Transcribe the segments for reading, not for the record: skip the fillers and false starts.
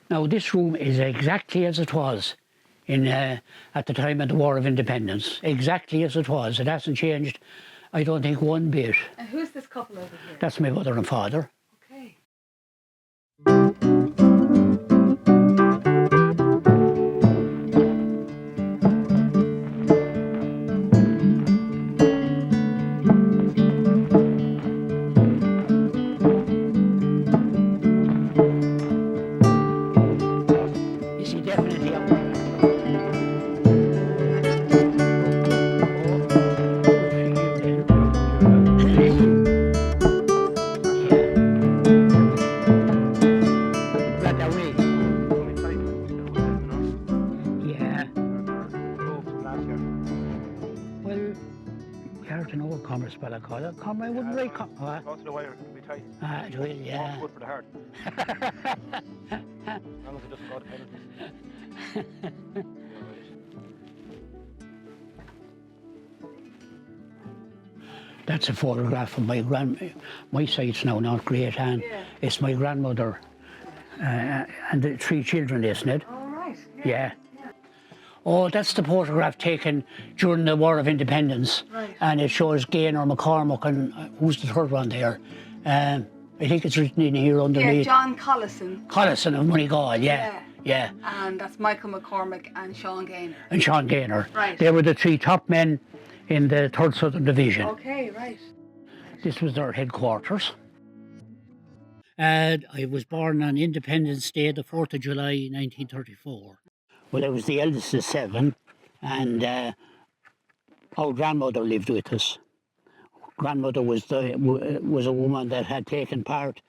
Now, this room is exactly as it was at the time of the War of Independence. Exactly as it was. It hasn't changed, I don't think, one bit. And who's this couple over here? That's my mother and father. Okay. You see, definitely out Spell I call it. Come, I wouldn't really come. Go to the wire, it'll be tight. It will, yeah. Good for the heart. As long as it doesn't go to penalties. That's a photograph of my sight's now not great, and it's my grandmother and the 3 children, isn't it? All right. Yeah. Oh, that's the photograph taken during the War of Independence. Right. And it shows Gaynor, McCormick, and who's the third one there? I think it's written in here underneath. Yeah, John Collison. Collison of Moneygall, yeah. And that's Michael McCormick and Sean Gaynor. And Sean Gaynor. Right. They were the 3 top men in the 3rd Southern Division. Okay, right. This was their headquarters. I was born on Independence Day, the 4th of July, 1934. Well, I was the eldest of 7, and our grandmother lived with us. Grandmother was a woman that had taken part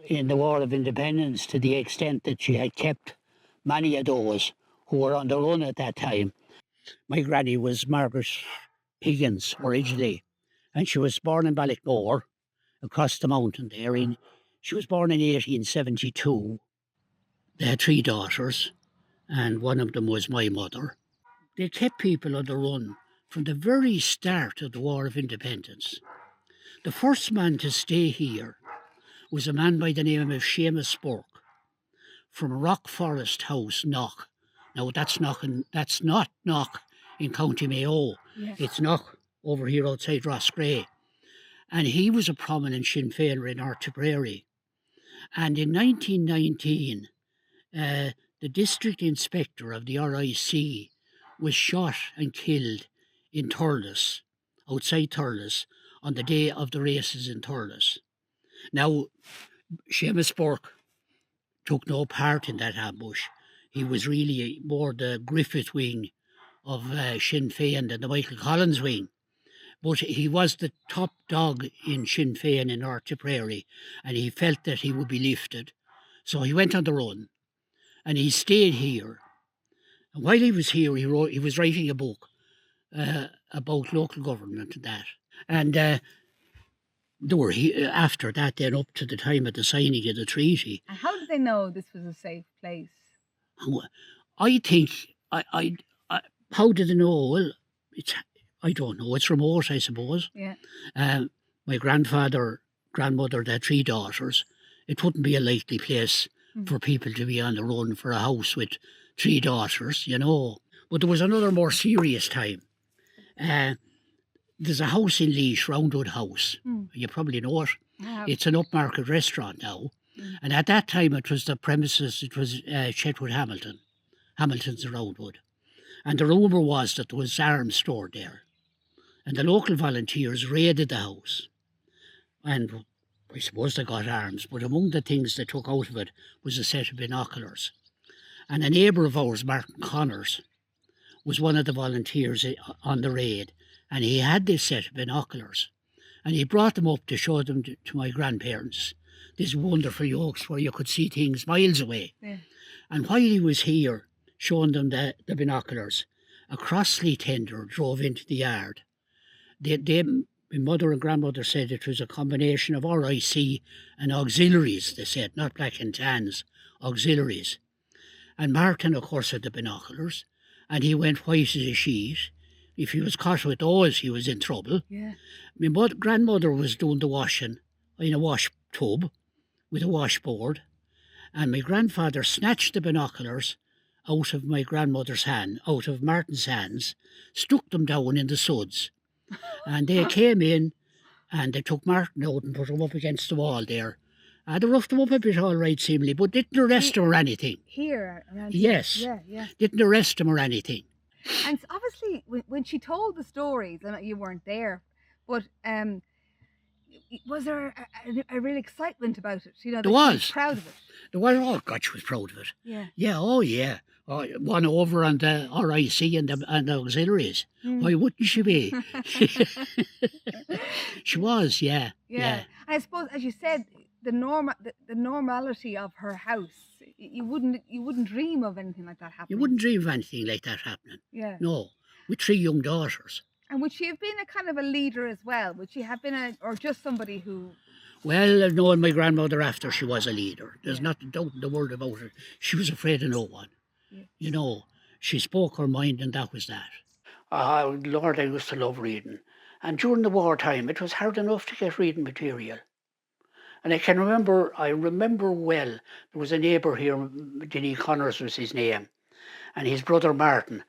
in the War of Independence to the extent that she had kept many of those who were on the run at that time. My granny was Margaret Higgins originally, and she was born in Ballickmore, across the mountain there. She was born in 1872. They had 3 daughters, and one of them was my mother. They kept people on the run from the very start of the War of Independence. The first man to stay here was a man by the name of Seamus Burke from Rock Forest House, Knock. Now that's not Knock in County Mayo. Yes. It's Knock over here outside Rossgrey. And he was a prominent Sinn Féiner in North Tipperary. And in 1919, the district inspector of the RIC was shot and killed in Thurles, outside Thurles, on the day of the races in Thurles. Now, Seamus Burke took no part in that ambush. He was really more the Griffith wing of Sinn Féin than the Michael Collins wing. But he was the top dog in Sinn Féin in North Tipperary, and he felt that he would be lifted. So he went on the run, and he stayed here. And while he was here, he was writing a book about local government and that. And they were after that, then up to the time of the signing of the treaty. And how did they know this was a safe place? I think, how did they know? Well, I don't know. It's remote, I suppose. Yeah. My grandmother, they had 3 daughters. It wouldn't be a likely place for people to be on the run for a house with 3 daughters, you know. But there was another more serious time. There's a house in Laois, Roundwood House. You probably know it. It's an upmarket restaurant now. And at that time, it was the premises, it was Chetwood Hamilton, Hamilton's Roundwood. And the rumour was that there was arms stored there. And the local volunteers raided the house. And I suppose they got arms, but among the things they took out of it was a set of binoculars. And a neighbour of ours, Martin Connors, was one of the volunteers on the raid. And he had this set of binoculars. And he brought them up to show them to my grandparents. These wonderful yokes where you could see things miles away. Yeah. And while he was here showing them the binoculars, a Crossley tender drove into the yard. My mother and grandmother said it was a combination of RIC and auxiliaries, they said, not black and tans, auxiliaries. And Martin, of course, had the binoculars, and he went white as a sheet. If he was caught with those, he was in trouble. Yeah. My grandmother was doing the washing in a wash tub with a washboard, And my grandfather snatched the binoculars out of my grandmother's hand, out of Martin's hands, stuck them down in the suds. And they came in and they took Martin out and put him up against the wall there. They roughed him up a bit all right, seemingly, but didn't arrest him or anything. Here? Around Yes. Here. Yeah. Didn't arrest him or anything. And obviously, when she told the stories, and you weren't there, but was there a real excitement about it? You know, There she was. proud of it. There was, oh God, she was proud of it. Yeah. Yeah, oh yeah. Oh, one over on the RIC and the auxiliaries. Why wouldn't she be? She was, yeah. Yeah. I suppose, as you said, the normality of her house, you wouldn't dream of anything like that happening. You wouldn't dream of anything like that happening. Yeah. No, with 3 young daughters. And would she have been a kind of a leader as well? Would she have been or just somebody who? Well, knowing my grandmother after, she was a leader. There's not a doubt in the world about it. She was afraid of no one. Yeah. You know, she spoke her mind and that was that. Lord, I used to love reading. And during the wartime, it was hard enough to get reading material. And I remember well, there was a neighbour here, Denny Connors was his name, and his brother Martin.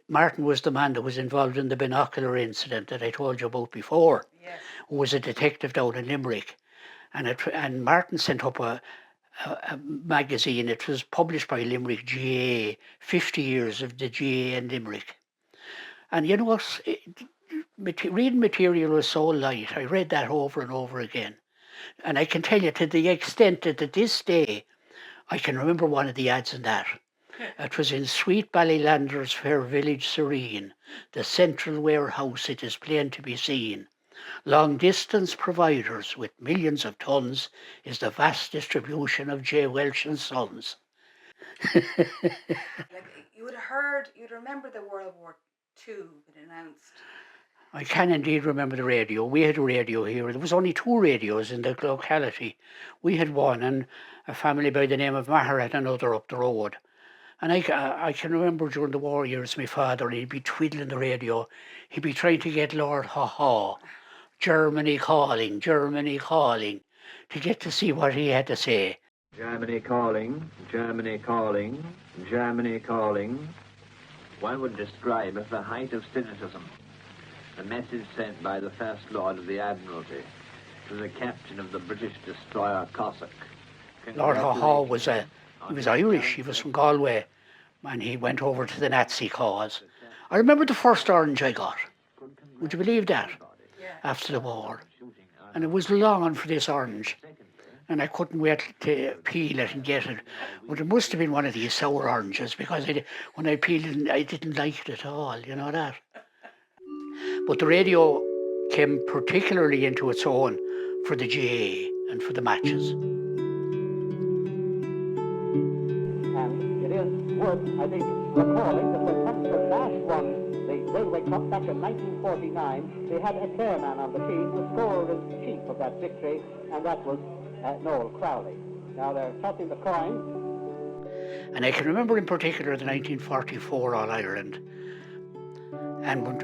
Martin was the man that was involved in the binocular incident that I told you about before, yes. Who was a detective down in Limerick. And Martin sent up a magazine. It was published by Limerick GAA, 50 years of the GAA in Limerick. And you know what? Reading material was so light. I read that over and over again. And I can tell you to the extent that to this day, I can remember one of the ads in that. It was in sweet Ballylander's fair village serene, the central warehouse it is plain to be seen. Long distance providers with millions of tons is the vast distribution of J. Welch and Sons. Like you'd remember the World War II been announced. I can indeed remember the radio. We had a radio here. There was only 2 radios in the locality. We had one, and a family by the name of Maher had another up the road. And I can remember during the war years, my father, he'd be twiddling the radio. He'd be trying to get Lord Ha-Ha, Germany calling, to get to see what he had to say. Germany calling, Germany calling, Germany calling. One would describe as the height of cynicism the message sent by the First Lord of the Admiralty to the captain of the British destroyer Cossack. Lord Ha-Ha was Irish, he was from Galway, and he went over to the Nazi cause. I remember the first orange I got. Would you believe that? After the war. And it was longing for this orange. And I couldn't wait to peel it and get it. But it must have been one of these sour oranges, because when I peeled it, I didn't like it at all, you know that. But the radio came particularly into its own for the GAA and for the matches. And it is worth, I think, recalling that when Hampshire Dash won the Railway Cup back in 1949, they had a chairman on the team who scored as chief of that victory, and that was Noel Crowley. Now they're tossing the coin. And I can remember in particular the 1944 All-Ireland. And when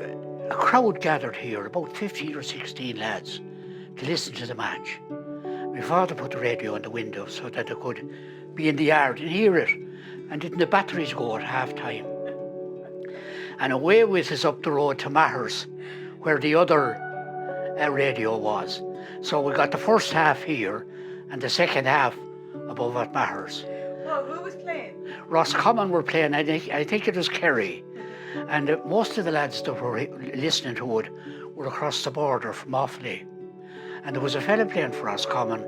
a crowd gathered here, about 15 or 16 lads, to listen to the match. My father put the radio in the window so that they could be in the yard and hear it. And didn't the batteries go at half-time? And away with us up the road to Maher's, where the other radio was. So we got the first half here and the second half above at Maher's. Well, who was playing? Roscommon were playing, I think it was Kerry. And most of the lads that were listening to it were across the border from Offaly. And there was a fella playing for Roscommon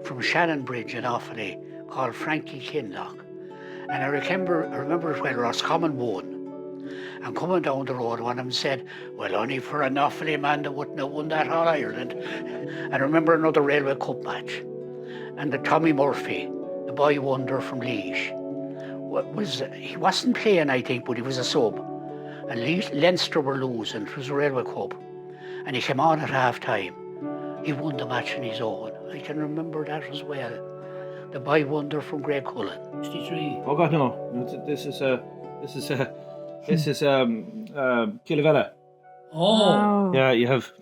from Shannonbridge in Offaly called Frankie Kinlock. And I remember when Roscommon won. And coming down the road, one of them said, well, only for an Offaly man that wouldn't have won that All-Ireland. And I remember another Railway Cup match. And the Tommy Murphy, the boy wonder from Laois, he wasn't playing, I think, but he was a sub. And Leinster were losing. It was a Railway Cup. And he came on at half-time. He won the match on his own. I can remember that as well. The boy wonder from Greg Cullen. 63. Oh God, no. This is Killavella. Oh. Yeah, you have.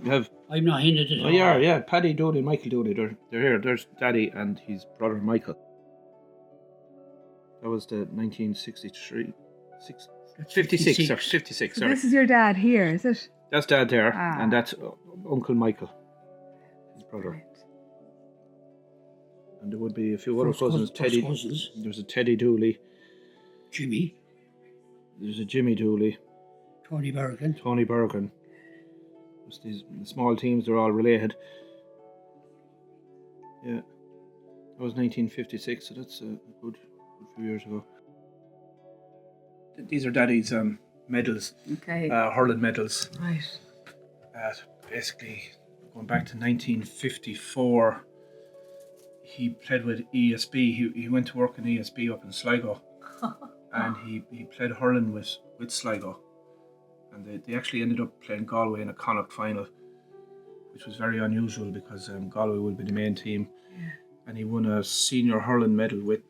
I'm not in it at all. Oh, yeah. Paddy Dooley and Michael Dooley. They're here. There's Daddy and his brother Michael. That was the 1963, 56, 56, So sorry. this is your dad here, is it? That's Dad there, Ah. and that's Uncle Michael, his brother. Right. And there would be a few other First cousins. first cousins. There's a Teddy Dooley. Jimmy, There's a Jimmy Dooley. Tony Bergen. Tony Bergen. Just these small teams, they're all related. Yeah. That was 1956, so that's a good few years ago. These are Daddy's medals, Okay. hurling medals. Right. Basically, going back to 1954, he played with ESB. He went to work in ESB up in Sligo, and he played hurling with Sligo. And they actually ended up playing Galway in a Connacht final, which was very unusual because Galway would be the main team. Yeah. And he won a senior hurling medal with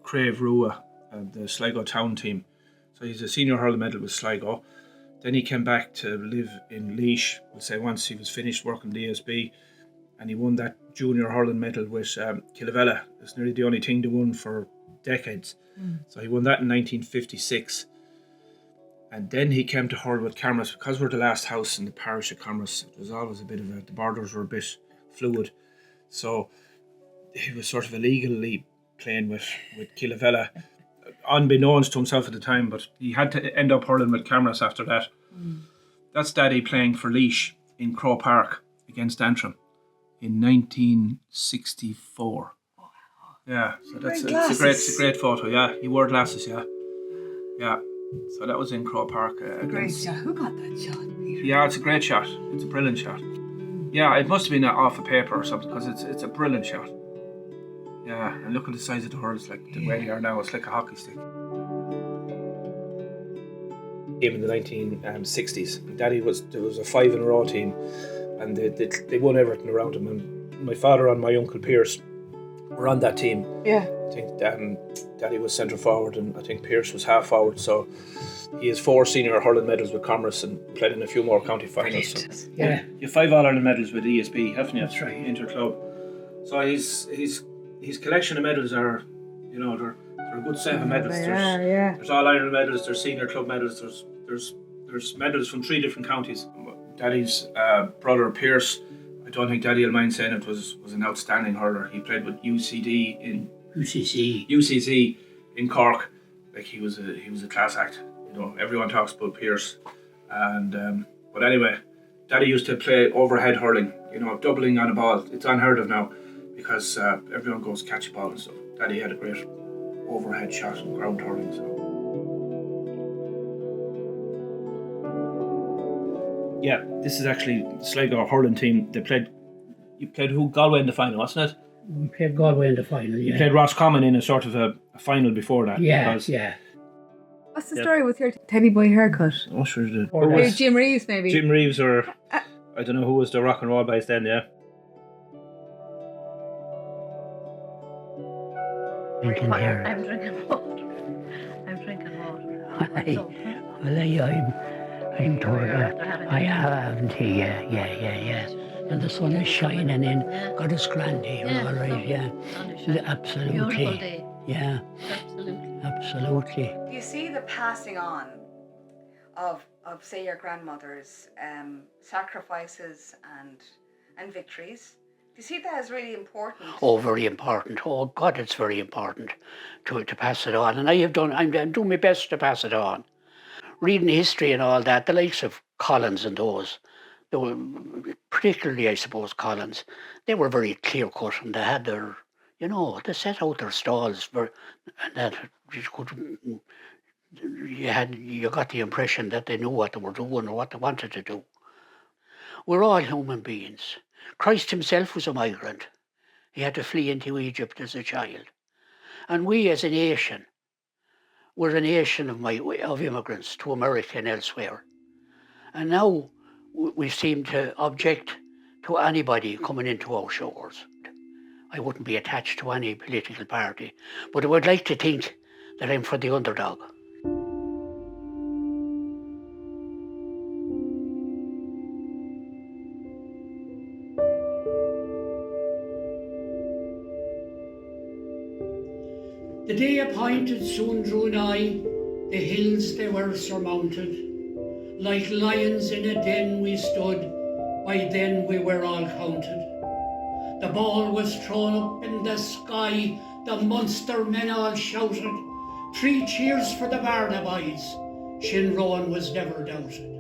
Crave Rua, the Sligo town team. So he's a senior hurling medal with Sligo. Then he came back to live in Laois, we'll say, once he was finished working the ESB, and he won that junior hurling medal with Killavella. It's nearly the only thing they won for decades. So he won that in 1956. And then he came to hurl with Camras. Because we're the last house in the parish of Camras, there's always a bit of the borders were a bit fluid. So he was sort of illegally playing with Killavella, unbeknownst to himself at the time, but he had to end up hurling with Camras after that. That's Daddy playing for Laois in Crow Park against Antrim in 1964. Yeah, so it's a great photo. Yeah, he wore glasses. Yeah. So that was in Crow Park. Great shot. Who got that shot, Peter? Yeah, it's a great shot. It's a brilliant shot. Yeah, it must have been off a paper or something because it's a brilliant shot. Yeah, and look at the size of the hurls, like the way they are now. It's like a hockey stick. Game in the 1960s. There was a 5 in a row team, and they won everything around them. And my father and my uncle Pierce were on that team. Yeah. I think Daddy was centre forward, and I think Pierce was half forward. So he has 4 senior hurling medals with Commerce and played in a few more county finals. So, Yeah. you have 5 All-Ireland medals with ESB, haven't you? That's right. Inter-club. So his collection of medals are, they're a good set of medals. There's All-Ireland medals, there's senior club medals, there's medals from 3 different counties. Daddy's brother Pierce, I don't think Daddy will mind saying it, was an outstanding hurler. He played with UCC in Cork. Like he was a class act. Everyone talks about Pierce, and but anyway, Daddy used to play overhead hurling. Doubling on a ball. It's unheard of now because everyone goes catch a ball and stuff. Daddy had a great overhead shot and ground hurling. So yeah, this is actually Sligo hurling team. You played Galway in the final, wasn't it? We played Galway in the final, You yeah. played Roscommon in a sort of a final before that. Yeah, because, yeah. What's the story with your teddy boy haircut? Oh, sure you did. Or Who was Jim Reeves, maybe. Jim Reeves, or I don't know who was the rock and roll bass then, yeah. Drinking here. I'm drinking water. I'm told I haven't he, yeah. And the sun is shining in. God is grand here, all right, yeah. Absolutely. Beautiful day. Yeah, absolutely. Do you see the passing on of say your grandmother's sacrifices and victories? Do you see that as really important? Oh, very important. Oh, God, it's very important to pass it on. And I'm doing my best to pass it on. Reading history and all that, the likes of Collins and those, they were, particularly, I suppose, Collins, they were very clear-cut and they had their, they set out their stalls and that you got the impression that they knew what they were doing or what they wanted to do. We're all human beings. Christ himself was a migrant. He had to flee into Egypt as a child. And we as a nation, we're a nation of immigrants to America and elsewhere. And now we seem to object to anybody coming into our shores. I wouldn't be attached to any political party, but I would like to think that I'm for the underdog. The day appointed soon drew nigh, the hills they were surmounted. Like lions in a den we stood, by then we were all counted. The ball was thrown up in the sky, the Munster men all shouted. 3 cheers for the Barda boys, Shinroan was never doubted.